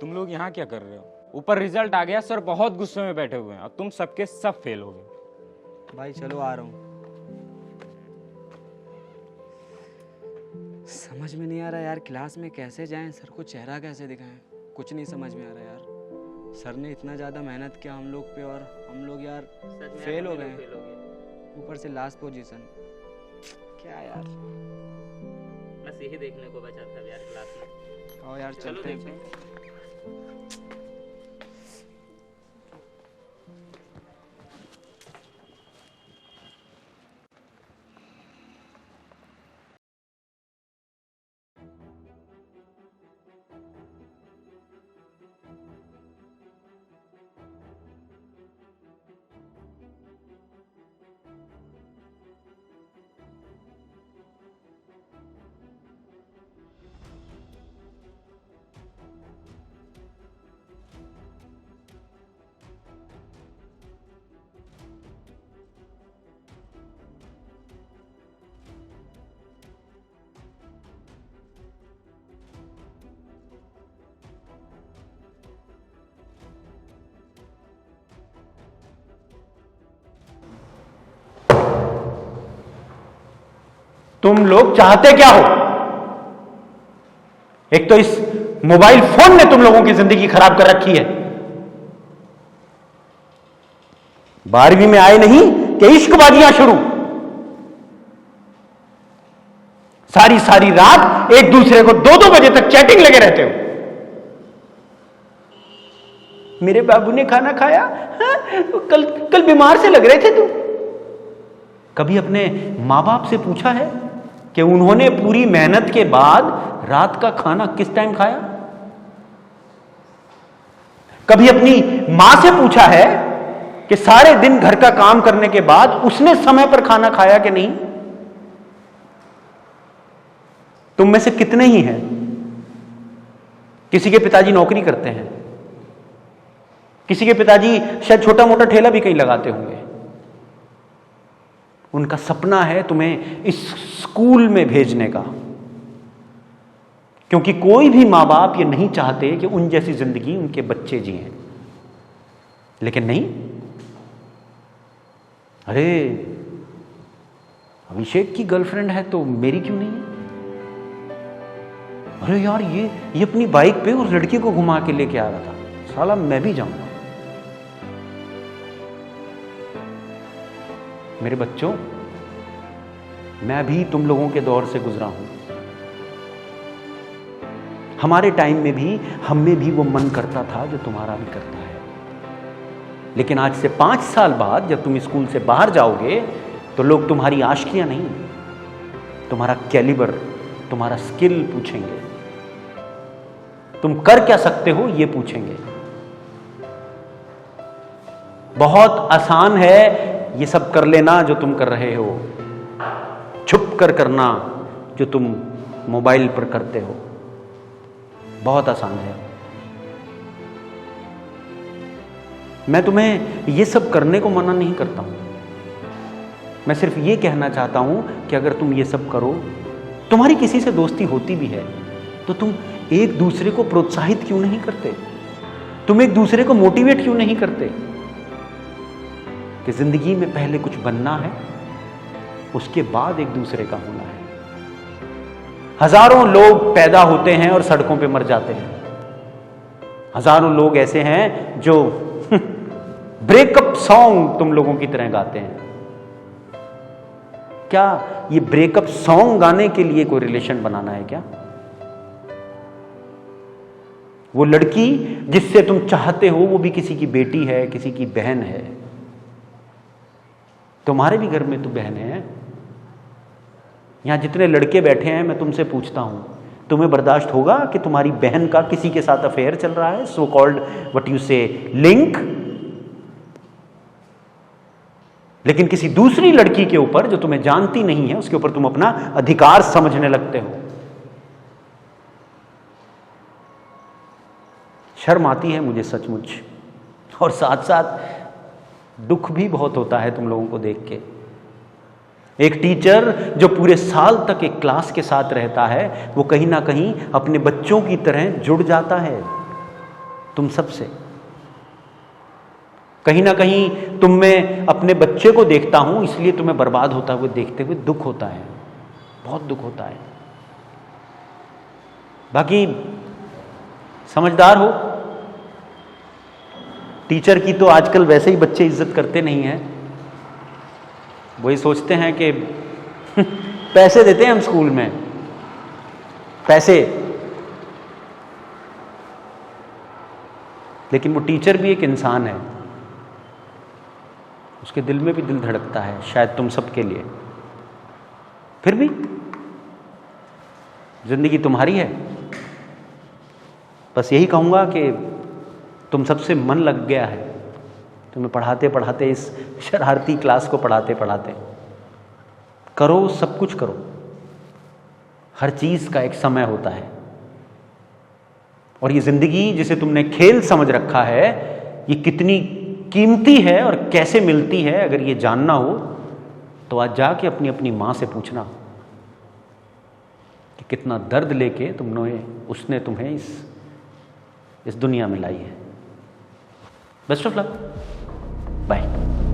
तुम लोग यहाँ क्या कर रहे हो? ऊपर रिजल्ट आ गया, सर बहुत गुस्से में बैठे हुए हैं और तुम सबके सब फेल हो गए। भाई चलो आ रहा हूँ। समझ में नहीं आ रहा यार, क्लास में कैसे जाएं, सर को चेहरा कैसे दिखाएं, कुछ नहीं समझ में आ रहा यार। सर ने इतना ज़्यादा मेहनत किया हम लोग पे और हम लोग यार फेल हो गए, ऊपर से लास्ट पोजीशन। क्या यार, बस यही देखने को बचा था यार क्लास में। और यार चलते हैं। तुम लोग चाहते क्या हो? एक तो इस मोबाइल फोन ने तुम लोगों की जिंदगी खराब कर रखी है। 12वीं में आए नहीं कि इश्कबाजियां शुरू। सारी सारी रात एक दूसरे को 2-2 बजे तक चैटिंग लगे रहते हो। मेरे बाबू ने खाना खाया, हाँ? कल बीमार से लग रहे थे तुम। कभी अपने मां बाप से पूछा है कि उन्होंने पूरी मेहनत के बाद रात का खाना किस टाइम खाया? कभी अपनी मां से पूछा है कि सारे दिन घर का काम करने के बाद उसने समय पर खाना खाया कि नहीं? तुम में से कितने ही हैं, किसी के पिताजी नौकरी करते हैं, किसी के पिताजी शायद छोटा मोटा ठेला भी कहीं लगाते होंगे। उनका सपना है तुम्हें इस स्कूल में भेजने का, क्योंकि कोई भी मां बाप ये नहीं चाहते कि उन जैसी जिंदगी उनके बच्चे जिएं। लेकिन नहीं, अरे अभिषेक की गर्लफ्रेंड है तो मेरी क्यों नहीं है? अरे यार ये अपनी बाइक पे उस लड़की को घुमा के लेके आ रहा था, साला मैं भी जाऊंगा। मेरे बच्चों, मैं भी तुम लोगों के दौर से गुजरा हूं। हमारे टाइम में भी हम में भी वो मन करता था जो तुम्हारा भी करता है। लेकिन आज से 5 साल बाद जब तुम स्कूल से बाहर जाओगे तो लोग तुम्हारी आशिकियां नहीं, तुम्हारा कैलिबर, तुम्हारा स्किल पूछेंगे। तुम कर क्या सकते हो ये पूछेंगे। बहुत आसान है ये सब कर लेना जो तुम कर रहे हो, छुप कर करना जो तुम मोबाइल पर करते हो, बहुत आसान है। मैं तुम्हें ये सब करने को मना नहीं करता हूं। मैं सिर्फ ये कहना चाहता हूं कि अगर तुम ये सब करो, तुम्हारी किसी से दोस्ती होती भी है तो तुम एक दूसरे को प्रोत्साहित क्यों नहीं करते? तुम एक दूसरे को मोटिवेट क्यों नहीं करते कि जिंदगी में पहले कुछ बनना है, उसके बाद एक दूसरे का होना है। हजारों लोग पैदा होते हैं और सड़कों पे मर जाते हैं। हजारों लोग ऐसे हैं जो ब्रेकअप सॉन्ग तुम लोगों की तरह गाते हैं। क्या ये ब्रेकअप सॉन्ग गाने के लिए कोई रिलेशन बनाना है क्या? वो लड़की जिससे तुम चाहते हो वो भी किसी की बेटी है, किसी की बहन है। तुम्हारे भी घर में तो बहनें हैं। यहां जितने लड़के बैठे हैं, मैं तुमसे पूछता हूं, तुम्हें बर्दाश्त होगा कि तुम्हारी बहन का किसी के साथ अफेयर चल रहा है, सो कॉल्ड व्हाट यू से लिंक? लेकिन किसी दूसरी लड़की के ऊपर जो तुम्हें जानती नहीं है, उसके ऊपर तुम अपना अधिकार समझने लगते हो। शर्म आती है मुझे सचमुच, और साथ साथ दुख भी बहुत होता है तुम लोगों को देख के। एक टीचर जो पूरे साल तक एक क्लास के साथ रहता है, वो कहीं ना कहीं अपने बच्चों की तरह जुड़ जाता है तुम सबसे। कहीं ना कहीं तुम में अपने बच्चे को देखता हूं, इसलिए तुम्हें बर्बाद होता हुए देखते हुए दुख होता है, बहुत दुख होता है। बाकी समझदार हो। टीचर की तो आजकल वैसे ही बच्चे इज्जत करते नहीं हैं, वही सोचते हैं कि पैसे देते हैं हम स्कूल में, पैसे, लेकिन वो टीचर भी एक इंसान है, उसके दिल में भी दिल धड़कता है, शायद तुम सबके लिए। फिर भी जिंदगी तुम्हारी है। बस यही कहूंगा कि तुम सबसे मन लग गया है, तुम्हें पढ़ाते पढ़ाते, इस शरारती क्लास को पढ़ाते पढ़ाते। करो, सब कुछ करो, हर चीज का एक समय होता है। और ये जिंदगी जिसे तुमने खेल समझ रखा है, ये कितनी कीमती है और कैसे मिलती है, अगर ये जानना हो तो आज जाके अपनी अपनी मां से पूछना कि कितना दर्द लेके उसने तुम्हें इस दुनिया में लाई है। Best of luck, bye.